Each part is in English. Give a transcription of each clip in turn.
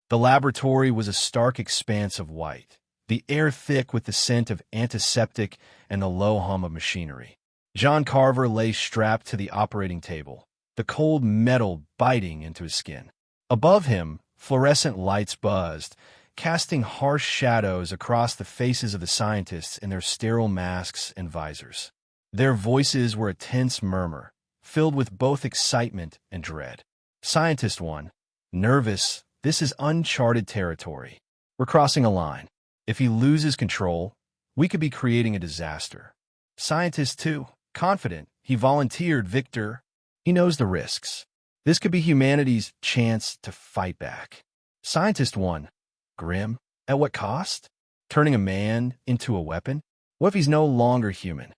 The laboratory was a stark expanse of white, the air thick with the scent of antiseptic and the low hum of machinery. Jon Carver lay strapped to the operating table, the cold metal biting into his skin. Above him, fluorescent lights buzzed, casting harsh shadows across the faces of the scientists in their sterile masks and visors. Their voices were a tense murmur, filled with both excitement and dread. Scientist 1, nervous, this is uncharted territory. We're crossing a line. If he loses control, we could be creating a disaster. Scientist 2, confident, he volunteered, Victor. He knows the risks. This could be humanity's chance to fight back. Scientist 1, grim, at what cost? Turning a man into a weapon? What if he's no longer human?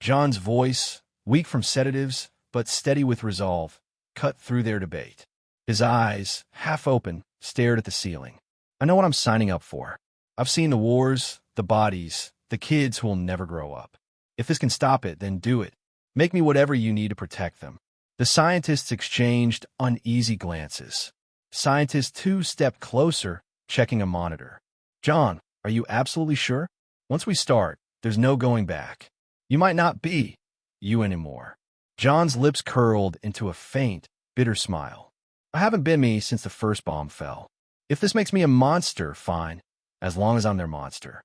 Jon's voice, weak from sedatives, but steady with resolve, cut through their debate. His eyes, half open, stared at the ceiling. I know what I'm signing up for. I've seen the wars, the bodies, the kids who will never grow up. If this can stop it, then do it. Make me whatever you need to protect them. The scientists exchanged uneasy glances. Scientist 2 stepped closer, checking a monitor. Jon, are you absolutely sure? Once we start, there's no going back. You might not be you anymore. Jon's lips curled into a faint, bitter smile. I haven't been me since the first bomb fell. If this makes me a monster, fine, as long as I'm their monster.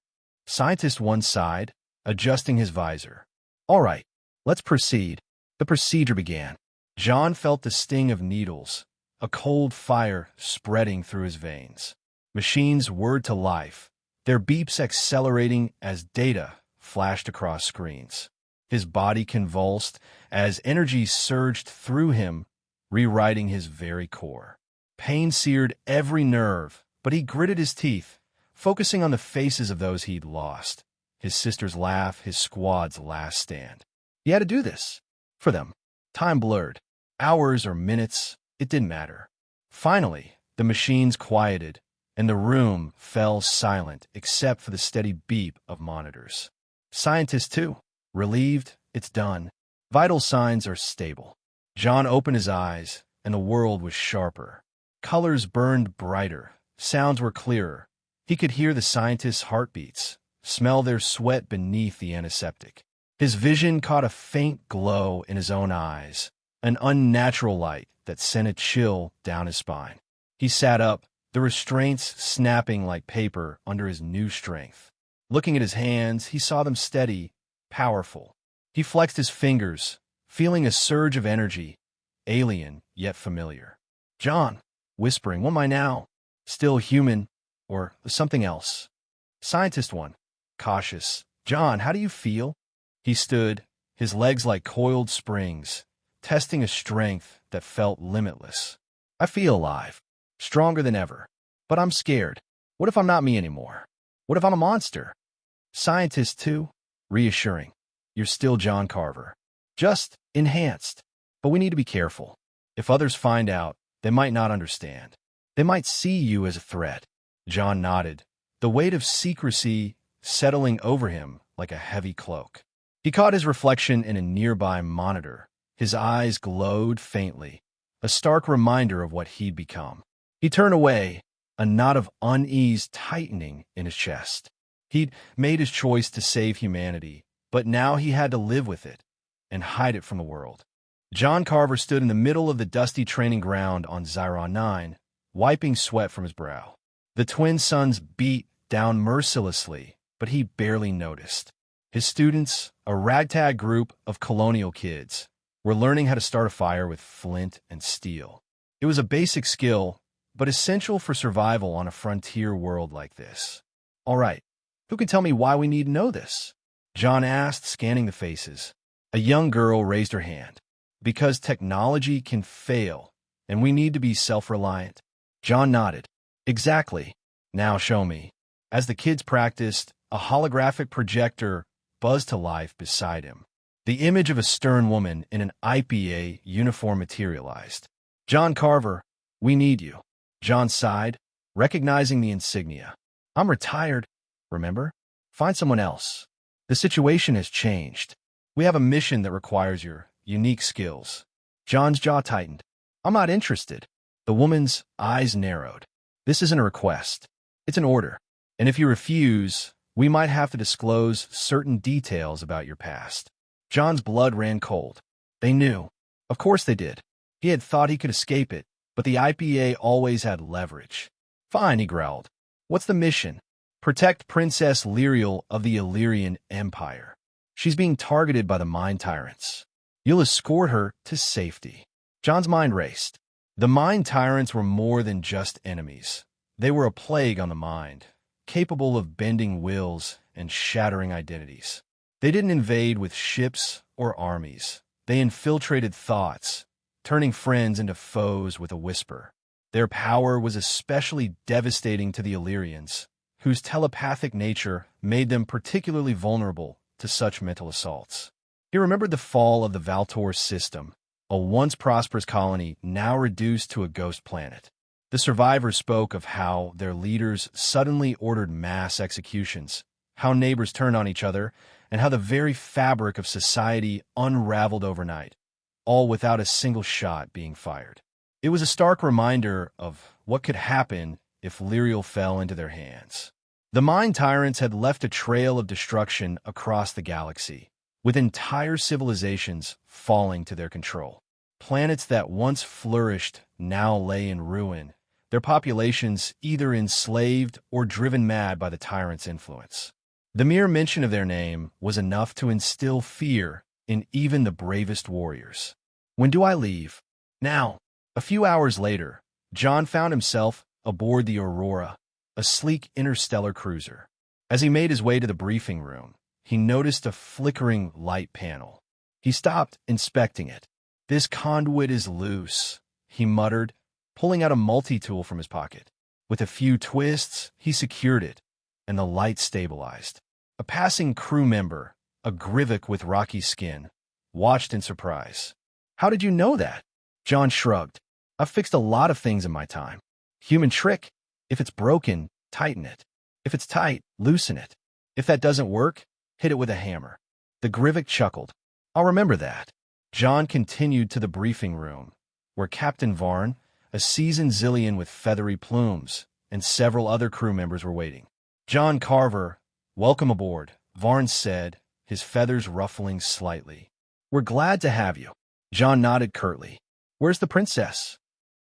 Scientist 1 sighed, adjusting his visor. All right, let's proceed. The procedure began. Jon felt the sting of needles, a cold fire spreading through his veins. Machines whirred to life, their beeps accelerating as data flashed across screens. His body convulsed as energy surged through him, rewriting his very core. Pain seared every nerve, but he gritted his teeth, focusing on the faces of those he'd lost. His sister's laugh, his squad's last stand. He had to do this. For them. Time blurred. Hours or minutes, it didn't matter. Finally, the machines quieted, and the room fell silent except for the steady beep of monitors. Scientist 2, relieved, it's done. Vital signs are stable. Jon opened his eyes, and the world was sharper. Colors burned brighter, sounds were clearer. He could hear the scientists' heartbeats, smell their sweat beneath the antiseptic. His vision caught a faint glow in his own eyes, an unnatural light that sent a chill down his spine. He sat up, the restraints snapping like paper under his new strength. Looking at his hands, he saw them steady, powerful. He flexed his fingers, feeling a surge of energy, alien yet familiar. Jon, whispering, what am I now? Still human, or something else? Scientist 1, cautious. Jon, how do you feel? He stood, his legs like coiled springs, testing a strength that felt limitless. I feel alive, stronger than ever, but I'm scared. What if I'm not me anymore? What if I'm a monster? Scientist 2, reassuring. You're still Jon Carver. Just enhanced. But we need to be careful. If others find out, they might not understand. They might see you as a threat. Jon nodded, the weight of secrecy settling over him like a heavy cloak. He caught his reflection in a nearby monitor. His eyes glowed faintly, a stark reminder of what he'd become. He turned away, a knot of unease tightening in his chest. He'd made his choice to save humanity, but now he had to live with it and hide it from the world. Jon Carver stood in the middle of the dusty training ground on Zyron 9, wiping sweat from his brow. The twin suns beat down mercilessly, but he barely noticed. His students, a ragtag group of colonial kids, were learning how to start a fire with flint and steel. It was a basic skill, but essential for survival on a frontier world like this. All right, who can tell me why we need to know this? Jon asked, scanning the faces. A young girl raised her hand. Because technology can fail, and we need to be self-reliant. Jon nodded. Exactly. Now show me. As the kids practiced, a holographic projector buzzed to life beside him. The image of a stern woman in an IPA uniform materialized. Jon Carver, we need you. Jon sighed, recognizing the insignia. I'm retired, remember? Find someone else. The situation has changed. We have a mission that requires your unique skills. Jon's jaw tightened. I'm not interested. The woman's eyes narrowed. This isn't a request. It's an order. And if you refuse, we might have to disclose certain details about your past. Jon's blood ran cold. They knew. Of course they did. He had thought he could escape it, but the IPA always had leverage. Fine, he growled. What's the mission? Protect Princess Lirael of the Illyrian Empire. She's being targeted by the Mind Tyrants. You'll escort her to safety. Jon's mind raced. The Mind Tyrants were more than just enemies. They were a plague on the mind, capable of bending wills and shattering identities. They didn't invade with ships or armies. They infiltrated thoughts, turning friends into foes with a whisper. Their power was especially devastating to the Illyrians, whose telepathic nature made them particularly vulnerable to such mental assaults. He remembered the fall of the Valtor system, a once prosperous colony now reduced to a ghost planet. The survivors spoke of how their leaders suddenly ordered mass executions, how neighbors turned on each other, and how the very fabric of society unraveled overnight, all without a single shot being fired. It was a stark reminder of what could happen if Lirael fell into their hands. The Mind Tyrants had left a trail of destruction across the galaxy, with entire civilizations falling to their control. Planets that once flourished now lay in ruin, their populations either enslaved or driven mad by the tyrants' influence. The mere mention of their name was enough to instill fear in even the bravest warriors. When do I leave? Now. A few hours later, Jon found himself aboard the Aurora, a sleek interstellar cruiser. As he made his way to the briefing room, he noticed a flickering light panel. He stopped, inspecting it. This conduit is loose, he muttered, pulling out a multi-tool from his pocket. With a few twists, he secured it, and the light stabilized. A passing crew member, a Grivik with rocky skin, watched in surprise. How did you know that? Jon shrugged. I've fixed a lot of things in my time. Human trick. If it's broken, tighten it. If it's tight, loosen it. If that doesn't work, hit it with a hammer. The Grivik chuckled. I'll remember that. Jon continued to the briefing room, where Captain Varn, a seasoned Zillion with feathery plumes, and several other crew members were waiting. Jon Carver, welcome aboard, Varn said, his feathers ruffling slightly. We're glad to have you. Jon nodded curtly. Where's the princess?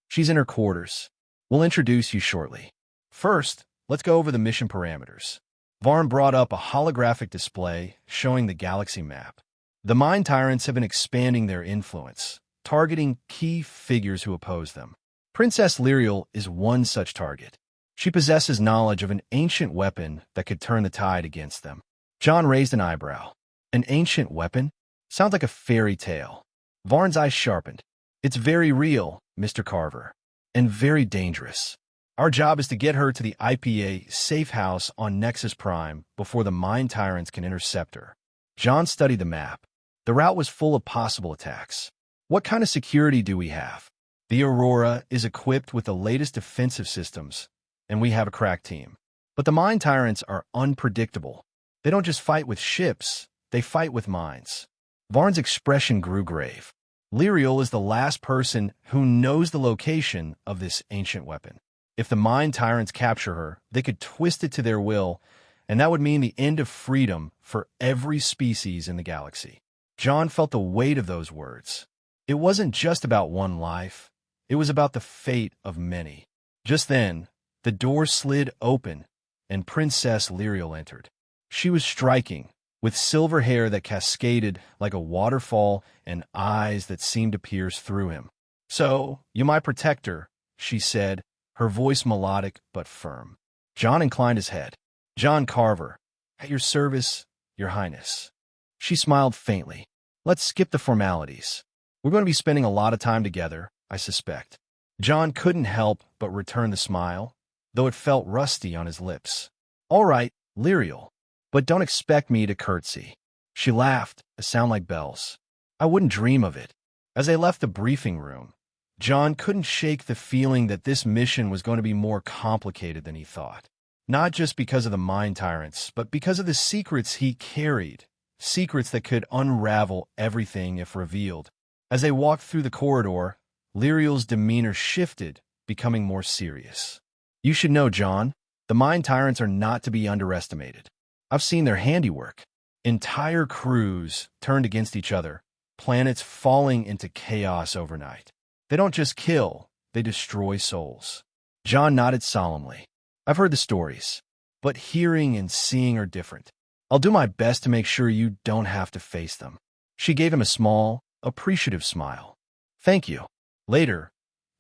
She's in her quarters. We'll introduce you shortly. First, let's go over the mission parameters. Varn brought up a holographic display showing the galaxy map. The Mind Tyrants have been expanding their influence, targeting key figures who oppose them. Princess Lirael is one such target. She possesses knowledge of an ancient weapon that could turn the tide against them. Jon raised an eyebrow. An ancient weapon? Sounds like a fairy tale. Varn's eyes sharpened. It's very real, Mr. Carver, and very dangerous. Our job is to get her to the IPA safe house on Nexus Prime before the Mind Tyrants can intercept her. Jon studied the map. The route was full of possible attacks. What kind of security do we have? The Aurora is equipped with the latest defensive systems, and we have a crack team. But the Mind Tyrants are unpredictable. They don't just fight with ships, they fight with minds. Varn's expression grew grave. Lirael is the last person who knows the location of this ancient weapon. If the Mind Tyrants capture her, they could twist it to their will, and that would mean the end of freedom for every species in the galaxy. Jon felt the weight of those words. It wasn't just about one life. It was about the fate of many. Just then, the door slid open, and Princess Lirael entered. She was striking, with silver hair that cascaded like a waterfall and eyes that seemed to pierce through him. So, you my protector, she said, her voice melodic but firm. Jon inclined his head. Jon Carver, at your service, Your Highness. She smiled faintly. Let's skip the formalities. We're going to be spending a lot of time together, I suspect. Jon couldn't help but return the smile, though it felt rusty on his lips. All right, Lirael, but don't expect me to curtsy. She laughed, a sound like bells. I wouldn't dream of it. As they left the briefing room, Jon couldn't shake the feeling that this mission was going to be more complicated than he thought. Not just because of the Mind Tyrants, but because of the secrets he carried, secrets that could unravel everything if revealed. As they walked through the corridor, Lirael's demeanor shifted, becoming more serious. You should know, Jon, the mind tyrants are not to be underestimated. I've seen their handiwork. Entire crews turned against each other, planets falling into chaos overnight. They don't just kill, they destroy souls. Jon nodded solemnly. I've heard the stories, but hearing and seeing are different. I'll do my best to make sure you don't have to face them. She gave him a small, appreciative smile. Thank you. Later,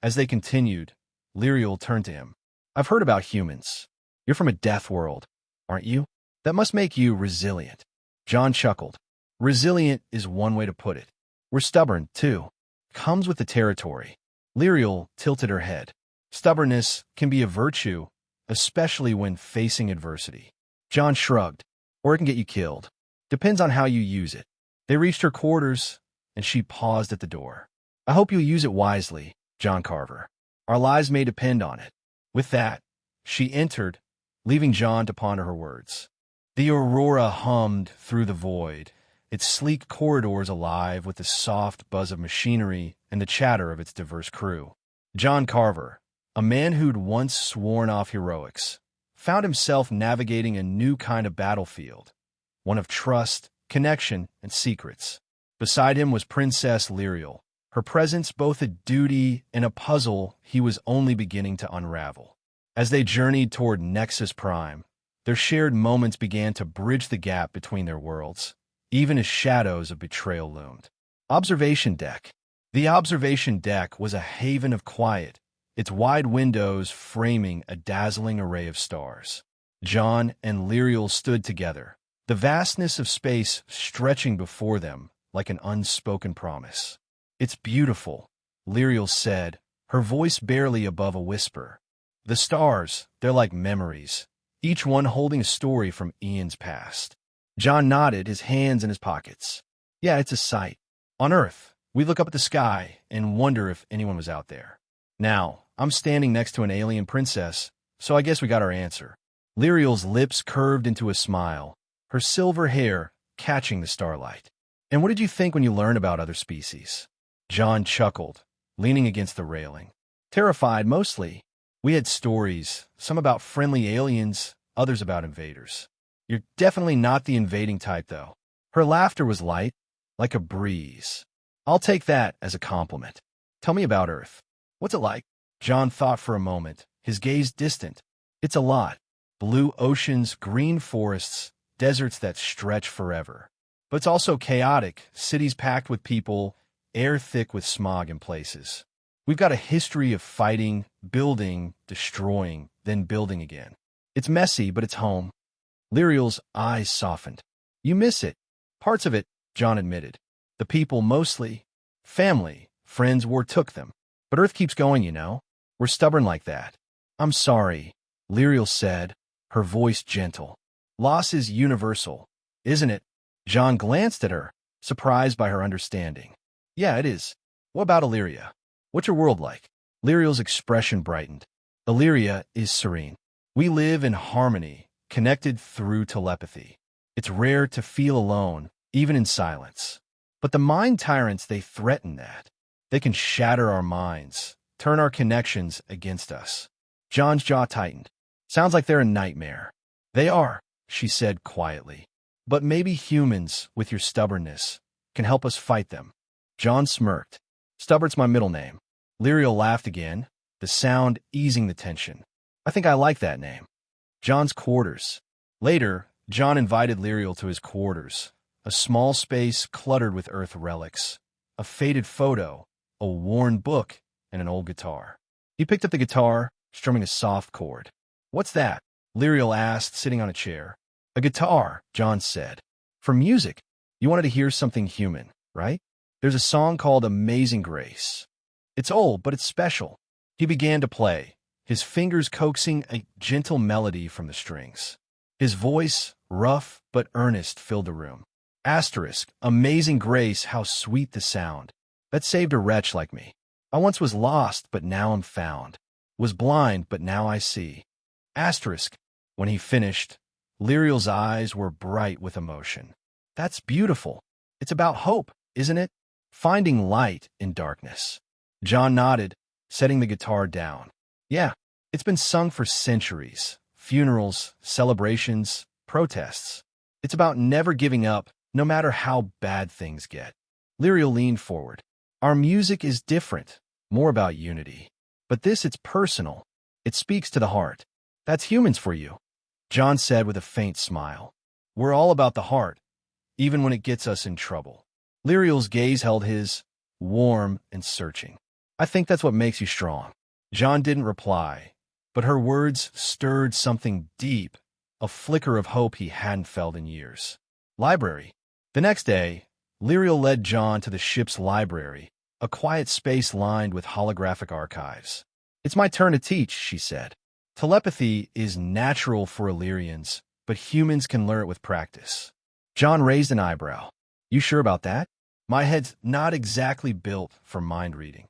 as they continued, Lirael turned to him. I've heard about humans. You're from a death world, aren't you? That must make you resilient. Jon chuckled. Resilient is one way to put it. We're stubborn, too. Comes with the territory. Lirael tilted her head. Stubbornness can be a virtue, especially when facing adversity. Jon shrugged. Or it can get you killed. Depends on how you use it. They reached her quarters, and she paused at the door. I hope you'll use it wisely, Jon Carver. Our lives may depend on it. With that, she entered, leaving Jon to ponder her words. The Aurora hummed through the void, its sleek corridors alive with the soft buzz of machinery and the chatter of its diverse crew. Jon Carver, a man who'd once sworn off heroics, found himself navigating a new kind of battlefield, one of trust, connection, and secrets. Beside him was Princess Lirael, her presence both a duty and a puzzle he was only beginning to unravel. As they journeyed toward Nexus Prime, their shared moments began to bridge the gap between their worlds, even as shadows of betrayal loomed. Observation Deck. The observation deck was a haven of quiet, its wide windows framing a dazzling array of stars. Jon and Lirael stood together, the vastness of space stretching before them like an unspoken promise. It's beautiful, Lirael said, her voice barely above a whisper. The stars, they're like memories, each one holding a story from eons past. Jon nodded, his hands in his pockets. Yeah, it's a sight. On Earth, we look up at the sky and wonder if anyone was out there. Now, I'm standing next to an alien princess, so I guess we got our answer. Lirael's lips curved into a smile, her silver hair catching the starlight. And what did you think when you learned about other species? Jon chuckled, leaning against the railing. Terrified, mostly. We had stories, some about friendly aliens, others about invaders. You're definitely not the invading type, though. Her laughter was light, like a breeze. I'll take that as a compliment. Tell me about Earth. What's it like? Jon thought for a moment, his gaze distant. It's a lot. Blue oceans, green forests, deserts that stretch forever. But it's also chaotic, cities packed with people, air thick with smog in places. We've got a history of fighting, building, destroying, then building again. It's messy, but it's home. Lirael's eyes softened. You miss it. Parts of it, Jon admitted. The people mostly. Family, friends, war took them. But Earth keeps going, you know. We're stubborn like that. I'm sorry, Lirael said, her voice gentle. Loss is universal, isn't it? Jon glanced at her, surprised by her understanding. Yeah, it is. What about Illyria? What's your world like? Lirael's expression brightened. Illyria is serene. We live in harmony, connected through telepathy. It's rare to feel alone, even in silence. But the mind tyrants, they threaten that. They can shatter our minds, turn our connections against us. Jon's jaw tightened. Sounds like they're a nightmare. They are, she said quietly. But maybe humans, with your stubbornness, can help us fight them. Jon smirked. Stubborn's my middle name. Lirael laughed again, the sound easing the tension. I think I like that name. Jon's quarters. Later, Jon invited Lirael to his quarters, a small space cluttered with Earth relics, a faded photo, a worn book, and an old guitar. He picked up the guitar, strumming a soft chord. What's that? Lirael asked, sitting on a chair. A guitar, Jon said. For music. You wanted to hear something human, right? There's a song called Amazing Grace. It's old, but it's special. He began to play, his fingers coaxing a gentle melody from the strings. His voice, rough but earnest, filled the room. Asterisk, Amazing Grace, how sweet the sound. That saved a wretch like me. I once was lost, but now I'm found. Was blind, but now I see. Asterisk. When he finished, Lirael's eyes were bright with emotion. That's beautiful. It's about hope, isn't it? Finding light in darkness. Jon nodded, setting the guitar down. Yeah, It's been sung for centuries. Funerals, celebrations, protests. It's about never giving up, no matter how bad things get. Lirael leaned forward. Our music is different, more about unity. But this, it's personal. It speaks to the heart. That's humans for you, Jon said with a faint smile. We're all about the heart, even when it gets us in trouble. Lirael's gaze held his, warm and searching. I think that's what makes you strong. Jon didn't reply, but her words stirred something deep, a flicker of hope he hadn't felt in years. Library. The next day, Lirael led Jon to the ship's library, a quiet space lined with holographic archives. It's my turn to teach, she said. Telepathy is natural for Illyrians, but humans can learn it with practice. Jon raised an eyebrow. You sure about that? My head's not exactly built for mind reading.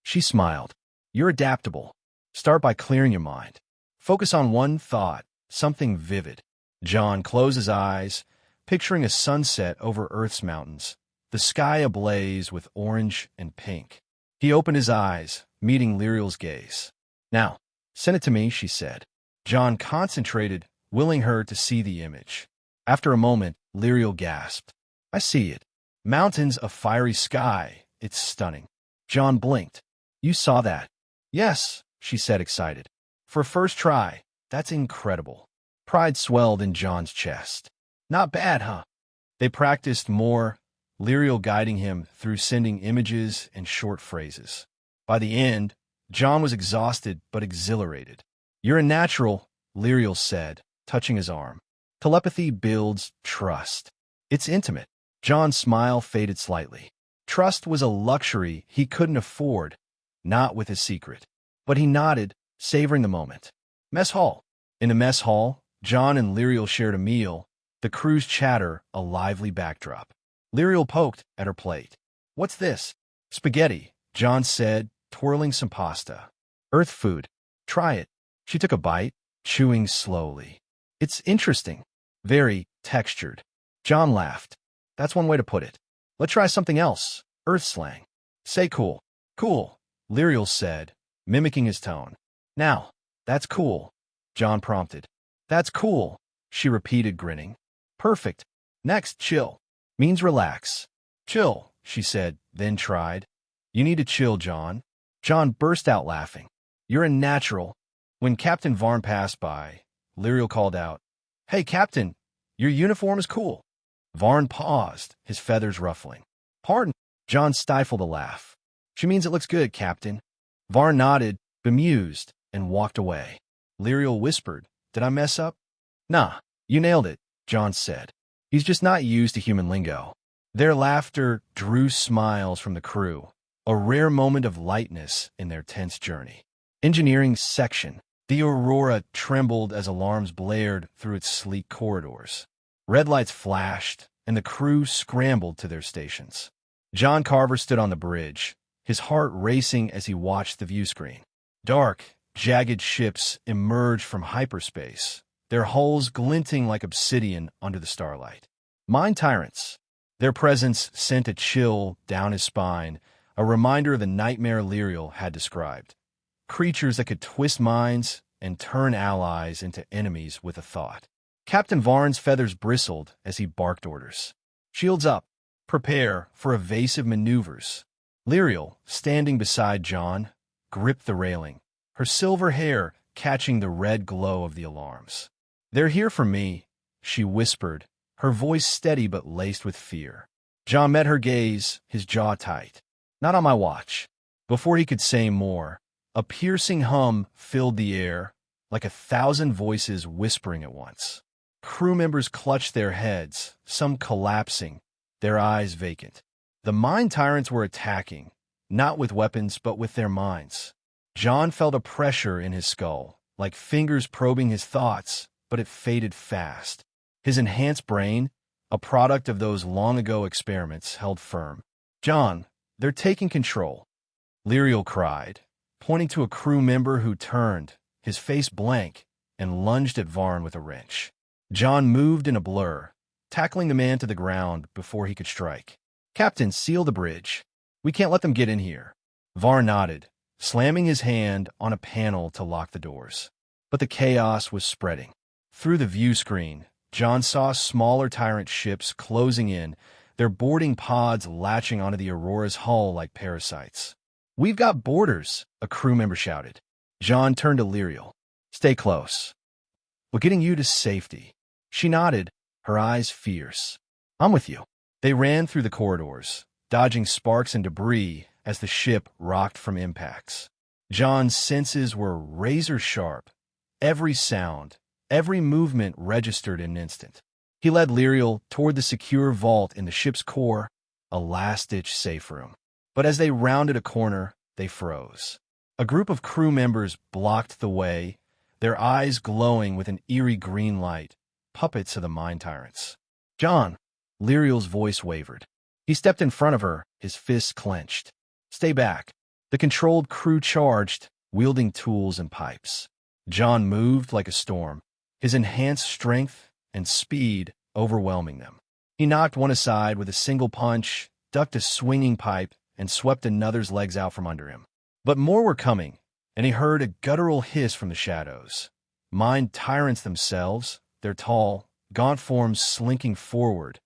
She smiled. You're adaptable. Start by clearing your mind. Focus on one thought, something vivid. Jon closed his eyes, picturing a sunset over Earth's mountains, the sky ablaze with orange and pink. He opened his eyes, meeting Lirael's gaze. Now, send it to me, she said. Jon concentrated, willing her to see the image. After a moment, Lirael gasped. I see it. Mountains, a fiery sky. It's stunning. Jon blinked. You saw that? Yes, she said, excited. For first try, that's incredible. Pride swelled in Jon's chest. Not bad, huh? They practiced more, Lirael guiding him through sending images and short phrases. By the end, Jon was exhausted but exhilarated. You're a natural, Lirael said, touching his arm. Telepathy builds trust. It's intimate. Jon's smile faded slightly. Trust was a luxury he couldn't afford, not with his secret. But he nodded, savoring the moment. Mess hall. In the mess hall, Jon and Lirael shared a meal, the crew's chatter a lively backdrop. Lirael poked at her plate. What's this? Spaghetti, Jon said, twirling some pasta. Earth food. Try it. She took a bite, chewing slowly. It's interesting. Very textured. Jon laughed. That's one way to put it. Let's try something else. Earth slang. Say cool. Cool, Lirael said, mimicking his tone. Now, that's cool, Jon prompted. That's cool, she repeated, grinning. Perfect. Next, chill. Means relax. Chill, she said, then tried. You need to chill, Jon. Jon burst out laughing. You're a natural. When Captain Varn passed by, Lirael called out, Hey, Captain, your uniform is cool. Varn paused, his feathers ruffling. Pardon? Jon stifled a laugh. She means it looks good, Captain. Varn nodded, bemused, and walked away. Lirael whispered, Did I mess up? Nah, you nailed it, Jon said. He's just not used to human lingo. Their laughter drew smiles from the crew, a rare moment of lightness in their tense journey. Engineering section. The Aurora trembled as alarms blared through its sleek corridors. Red lights flashed, and the crew scrambled to their stations. Jon Carver stood on the bridge, his heart racing as he watched the viewscreen. Dark, jagged ships emerged from hyperspace, their hulls glinting like obsidian under the starlight. Mind tyrants. Their presence sent a chill down his spine, a reminder of the nightmare Lirael had described. Creatures that could twist minds and turn allies into enemies with a thought. Captain Varn's feathers bristled as he barked orders. Shields up. Prepare for evasive maneuvers. Lirael, standing beside Jon, gripped the railing, her silver hair catching the red glow of the alarms. They're here for me, she whispered, her voice steady but laced with fear. Jon met her gaze, his jaw tight. Not on my watch. Before he could say more, a piercing hum filled the air, like 1,000 voices whispering at once. Crew members clutched their heads, some collapsing, their eyes vacant. The mind tyrants were attacking, not with weapons but with their minds. Jon felt a pressure in his skull, like fingers probing his thoughts, but it faded fast. His enhanced brain, a product of those long-ago experiments, held firm. Jon, they're taking control, Lirael cried, pointing to a crew member who turned, his face blank, and lunged at Varn with a wrench. Jon moved in a blur, tackling the man to the ground before he could strike. Captain, seal the bridge. We can't let them get in here. Varn nodded, slamming his hand on a panel to lock the doors. But the chaos was spreading. Through the view screen, Jon saw smaller tyrant ships closing in, their boarding pods latching onto the Aurora's hull like parasites. "We've got boarders," a crew member shouted. Jon turned to Lirael. "Stay close. We're getting you to safety." She nodded, her eyes fierce. "I'm with you." They ran through the corridors, dodging sparks and debris as the ship rocked from impacts. Jon's senses were razor-sharp. Every sound, every movement registered in an instant. He led Lirael toward the secure vault in the ship's core, a last-ditch safe room. But as they rounded a corner, they froze. A group of crew members blocked the way, their eyes glowing with an eerie green light, puppets of the mine tyrants. "Jon!" Lirael's voice wavered. He stepped in front of her, his fists clenched. "Stay back." The controlled crew charged, wielding tools and pipes. Jon moved like a storm, his enhanced strength and speed overwhelming them. He knocked one aside with a single punch, ducked a swinging pipe, and swept another's legs out from under him. But more were coming, and he heard a guttural hiss from the shadows. Mine tyrants themselves, their tall, gaunt forms slinking forward,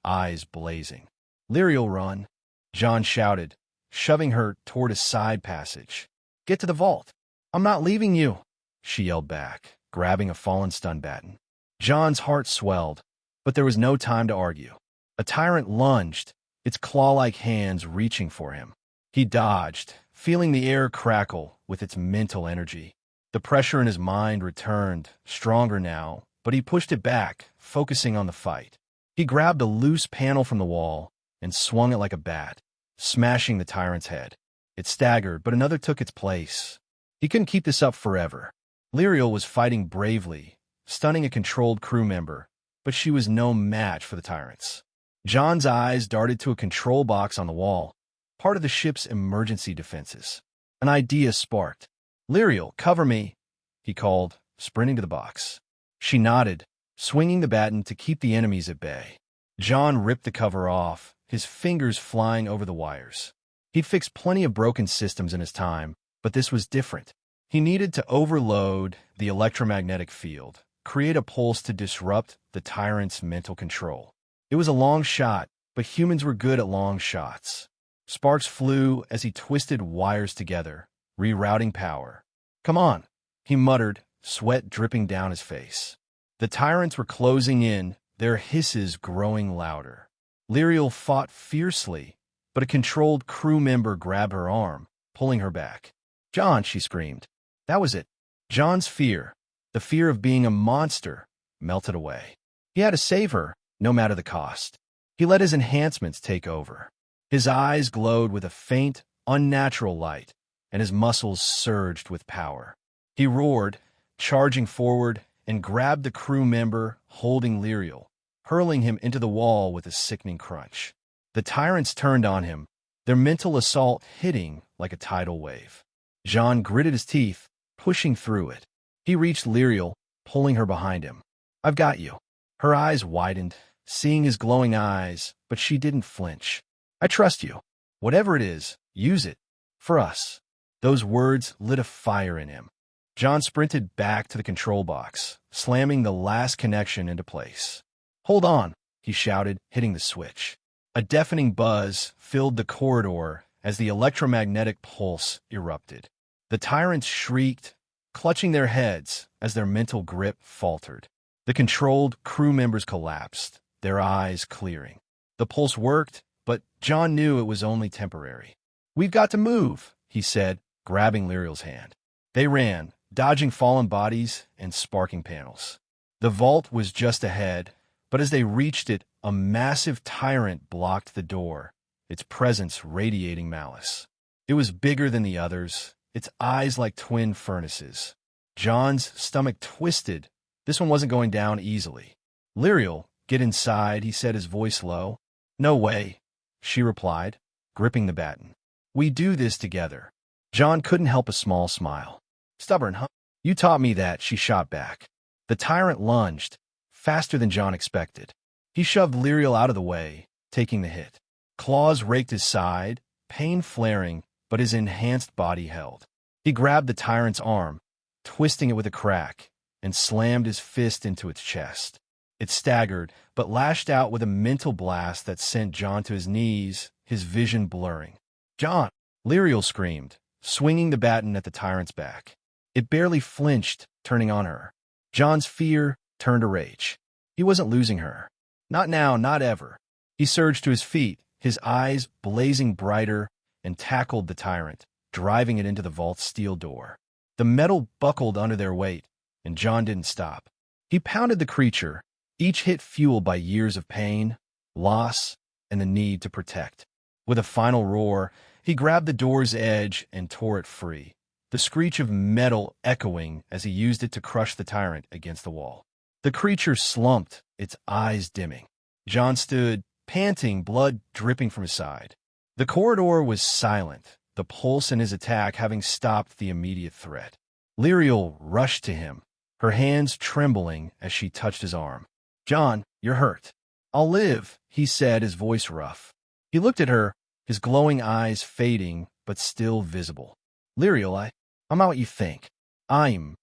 eyes blazing. "Lirael, run!" Jon shouted, shoving her toward a side passage. "Get to the vault." "I'm not leaving you," she yelled back, grabbing a fallen stun baton. Jon's heart swelled, but there was no time to argue. A tyrant lunged, its claw-like hands reaching for him. He dodged, feeling the air crackle with its mental energy. The pressure in his mind returned, stronger now, but he pushed it back, focusing on the fight. He grabbed a loose panel from the wall and swung it like a bat, smashing the tyrant's head. It staggered, but another took its place. He couldn't keep this up forever. Lirael was fighting bravely, stunning a controlled crew member, but she was no match for the tyrants. Jon's eyes darted to a control box on the wall, part of the ship's emergency defenses. An idea sparked. "Lirael, cover me," he called, sprinting to the box. She nodded, swinging the baton to keep the enemies at bay. Jon ripped the cover off, his fingers flying over the wires. He'd fixed plenty of broken systems in his time, but this was different. He needed to overload the electromagnetic field, create a pulse to disrupt the tyrant's mental control. It was a long shot, but humans were good at long shots. Sparks flew as he twisted wires together, rerouting power. "Come on," he muttered, sweat dripping down his face. The tyrants were closing in, their hisses growing louder. Lirael fought fiercely, but a controlled crew member grabbed her arm, pulling her back. "Jon," she screamed. That was it. Jon's fear, the fear of being a monster, melted away. He had to save her, no matter the cost. He let his enhancements take over. His eyes glowed with a faint, unnatural light, and his muscles surged with power. He roared, charging forward, and grabbed the crew member holding Lirael, hurling him into the wall with a sickening crunch. The tyrants turned on him, their mental assault hitting like a tidal wave. Jon gritted his teeth, pushing through it. He reached Lirael, pulling her behind him. "I've got you." Her eyes widened, seeing his glowing eyes, but she didn't flinch. "I trust you. Whatever it is, use it. For us." Those words lit a fire in him. Jon sprinted back to the control box, slamming the last connection into place. "Hold on," he shouted, hitting the switch. A deafening buzz filled the corridor as the electromagnetic pulse erupted. The tyrants shrieked, clutching their heads as their mental grip faltered. The controlled crew members collapsed, their eyes clearing. The pulse worked, but Jon knew it was only temporary. "We've got to move," he said, grabbing Lirael's hand. They ran, dodging fallen bodies and sparking panels. The vault was just ahead, but as they reached it, a massive tyrant blocked the door, its presence radiating malice. It was bigger than the others, its eyes like twin furnaces. Jon's stomach twisted. This one wasn't going down easily. "Lirael, get inside," he said, his voice low. "No way," she replied, gripping the baton. "We do this together." Jon couldn't help a small smile. "Stubborn, huh?" "You taught me that," she shot back. The tyrant lunged, faster than Jon expected. He shoved Lirael out of the way, taking the hit. Claws raked his side, pain flaring but his enhanced body held. He grabbed the tyrant's arm, twisting it with a crack, and slammed his fist into its chest. It staggered, but lashed out with a mental blast that sent Jon to his knees, his vision blurring. "Jon!" Lirael screamed, swinging the baton at the tyrant's back. It barely flinched, turning on her. Jon's fear turned to rage. He wasn't losing her. Not now, not ever. He surged to his feet, his eyes blazing brighter, and tackled the tyrant, driving it into the vault's steel door. The metal buckled under their weight, and Jon didn't stop. He pounded the creature, each hit fueled by years of pain, loss, and the need to protect. With a final roar, he grabbed the door's edge and tore it free, the screech of metal echoing as he used it to crush the tyrant against the wall. The creature slumped, its eyes dimming. Jon stood, panting, blood dripping from his side. The corridor was silent, the pulse in his attack having stopped the immediate threat. Lirael rushed to him, her hands trembling as she touched his arm. "Jon, you're hurt." "I'll live," he said, his voice rough. He looked at her, his glowing eyes fading but still visible. "Lirael, I'm not what you think. I'm—"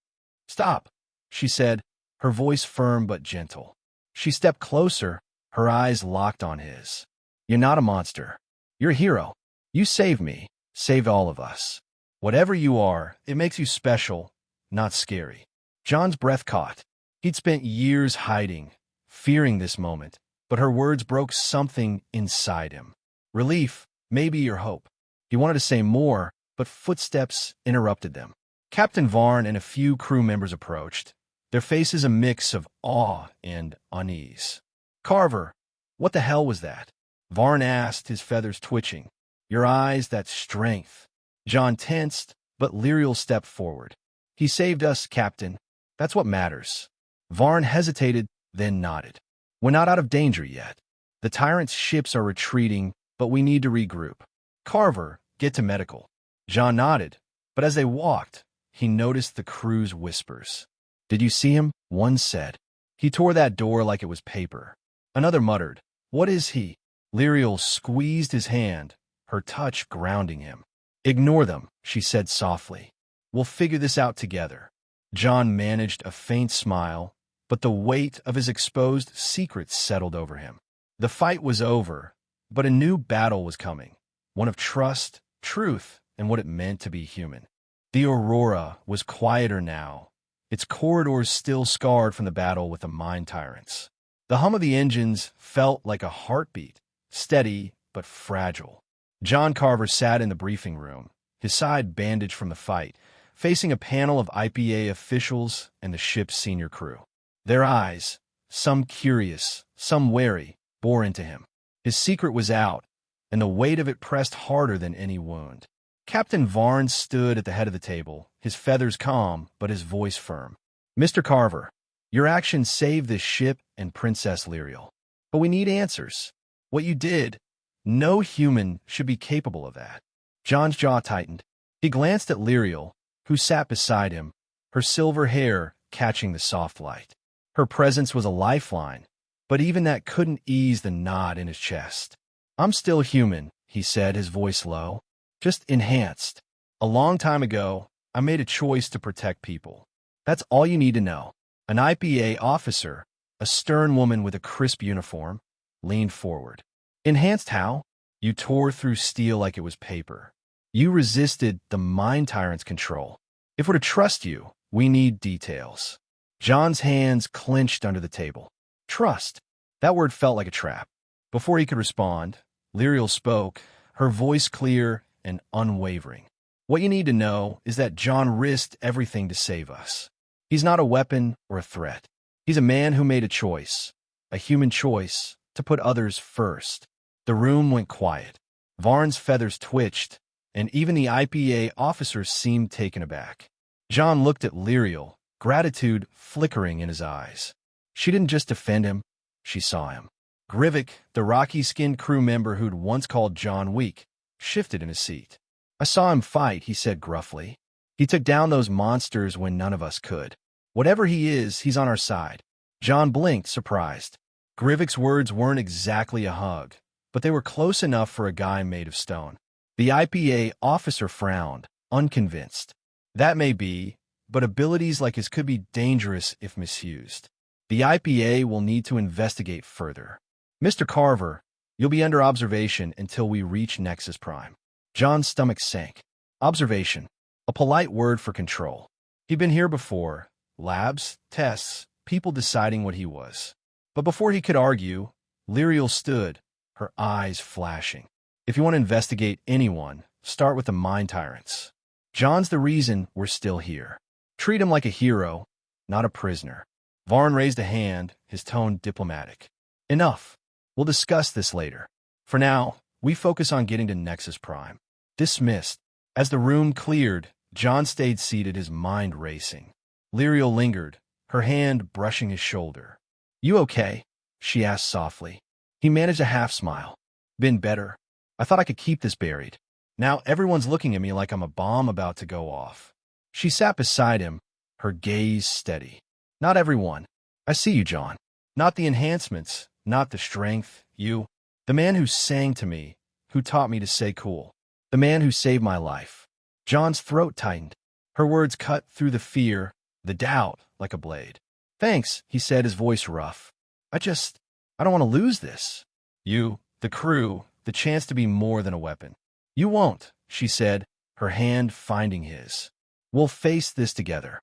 "Stop," she said, her voice firm but gentle. She stepped closer, her eyes locked on his. "You're not a monster. You're a hero. You saved me, saved all of us. Whatever you are, it makes you special, not scary." Jon's breath caught. He'd spent years hiding, fearing this moment, but her words broke something inside him. Relief, maybe your hope. He wanted to say more, but footsteps interrupted them. Captain Varn and a few crew members approached, their faces a mix of awe and unease. "Carver, what the hell was that?" Varn asked, his feathers twitching. "Your eyes, that strength." Jon tensed, but Lirael stepped forward. "He saved us, Captain. That's what matters." Varn hesitated, then nodded. "We're not out of danger yet. The tyrant's ships are retreating, but we need to regroup. Carver, get to medical." Jon nodded, but as they walked, he noticed the crew's whispers. "Did you see him?" one said. "He tore that door like it was paper." Another muttered, "What is he?" Lirael squeezed his hand, her touch grounding him. "Ignore them," she said softly. "We'll figure this out together." Jon managed a faint smile, but the weight of his exposed secrets settled over him. The fight was over, but a new battle was coming, one of trust, truth, and what it meant to be human. The Aurora was quieter now, its corridors still scarred from the battle with the mind tyrants. The hum of the engines felt like a heartbeat, steady but fragile. Jon Carver sat in the briefing room, his side bandaged from the fight, facing a panel of IPA officials and the ship's senior crew. Their eyes, some curious, some wary, bore into him. His secret was out, and the weight of it pressed harder than any wound. Captain Varn stood at the head of the table, his feathers calm, but his voice firm. "Mr. Carver, your actions saved this ship and Princess Lirael. But we need answers. What you did, no human should be capable of that." Jon's jaw tightened. He glanced at Lirael, who sat beside him, her silver hair catching the soft light. Her presence was a lifeline, but even that couldn't ease the knot in his chest. "I'm still human," he said, his voice low, "just enhanced. A long time ago, I made a choice to protect people. That's all you need to know." An IPA officer, a stern woman with a crisp uniform, leaned forward. "Enhanced how? You tore through steel like it was paper. You resisted the mind tyrant's control. If we're to trust you, we need details." Jon's hands clenched under the table. Trust. That word felt like a trap. Before he could respond, Lirael spoke, her voice clear and unwavering. "What you need to know is that Jon risked everything to save us. He's not a weapon or a threat. He's a man who made a choice, a human choice, to put others first." The room went quiet. Varn's feathers twitched, and even the IPA officers seemed taken aback. Jon looked at Lirael, gratitude flickering in his eyes. She didn't just defend him, she saw him. Grivik, the rocky-skinned crew member who'd once called Jon weak, shifted in his seat. "I saw him fight," he said gruffly. "He took down those monsters when none of us could. Whatever he is, he's on our side." Jon blinked, surprised. Grivik's words weren't exactly a hug, but they were close enough for a guy made of stone. The IPA officer frowned, unconvinced. That may be, but abilities like his could be dangerous if misused. The IPA will need to investigate further. Mr. Carver, you'll be under observation until we reach Nexus Prime. Jon's stomach sank. Observation. A polite word for control. He'd been here before. Labs, tests, people deciding what he was. But before he could argue, Lirael stood, her eyes flashing. If you want to investigate anyone, start with the mind tyrants. Jon's the reason we're still here. Treat him like a hero, not a prisoner. Varn raised a hand, his tone diplomatic. Enough. We'll discuss this later. For now, we focus on getting to Nexus Prime. Dismissed. As the room cleared, Jon stayed seated, his mind racing. Lirael lingered, her hand brushing his shoulder. You okay? She asked softly. He managed a half-smile. Been better. I thought I could keep this buried. Now everyone's looking at me like I'm a bomb about to go off. She sat beside him, her gaze steady. Not everyone. I see you, Jon. Not the enhancements, not the strength, you. The man who sang to me, who taught me to stay cool. The man who saved my life. Jon's throat tightened. Her words cut through the fear, the doubt, like a blade. Thanks, he said, his voice rough. I don't want to lose this. You, the crew, the chance to be more than a weapon. You won't, she said, her hand finding his. We'll face this together.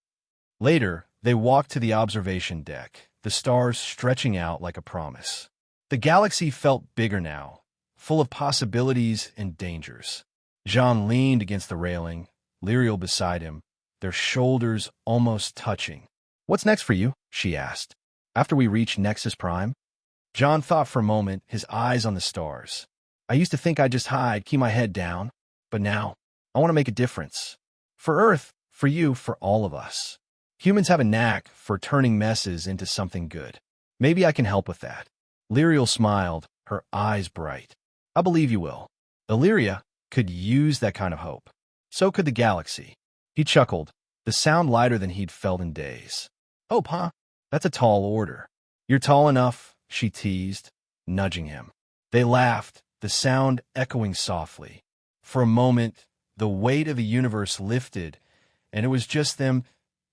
Later, they walked to the observation deck, the stars stretching out like a promise. The galaxy felt bigger now, full of possibilities and dangers. Jon leaned against the railing, Lirael beside him, their shoulders almost touching. What's next for you? She asked. After we reach Nexus Prime? Jon thought for a moment, his eyes on the stars. I used to think I'd just hide, keep my head down, but now, I want to make a difference. For Earth, for you, for all of us. Humans have a knack for turning messes into something good. Maybe I can help with that. Lirael smiled, her eyes bright. I believe you will. Illyria could use that kind of hope. So could the galaxy. He chuckled, the sound lighter than he'd felt in days. Hope, huh? That's a tall order. You're tall enough, she teased, nudging him. They laughed, the sound echoing softly. For a moment, the weight of the universe lifted, and it was just them,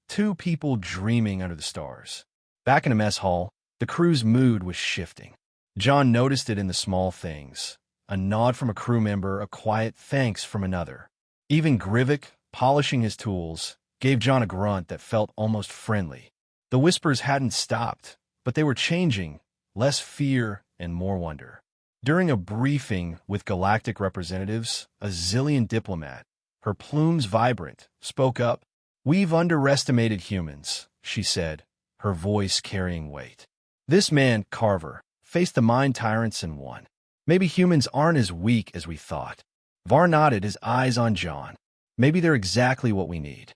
two people dreaming under the stars. Back in the mess hall, the crew's mood was shifting. Jon noticed it in the small things. A nod from a crew member, a quiet thanks from another. Even Grivik, polishing his tools, gave Jon a grunt that felt almost friendly. The whispers hadn't stopped, but they were changing, less fear and more wonder. During a briefing with galactic representatives, a Zillion diplomat, her plumes vibrant, spoke up. We've underestimated humans, she said, her voice carrying weight. This man, Carver, faced the mind tyrants and won. Maybe humans aren't as weak as we thought. Varn nodded, his eyes on Jon. Maybe they're exactly what we need.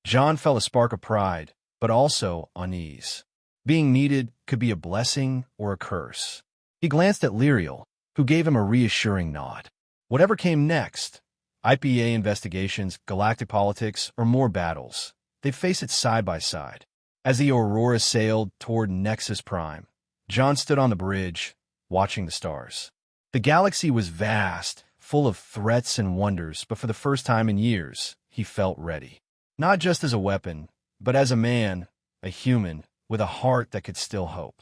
Jon felt a spark of pride, but also unease. Being needed could be a blessing or a curse. He glanced at Lirael, who gave him a reassuring nod. Whatever came next, IPA investigations, galactic politics, or more battles, they'd face it side by side. As the Aurora sailed toward Nexus Prime, Jon stood on the bridge, watching the stars. The galaxy was vast, full of threats and wonders, but for the first time in years, he felt ready. Not just as a weapon, but as a man, a human, with a heart that could still hope.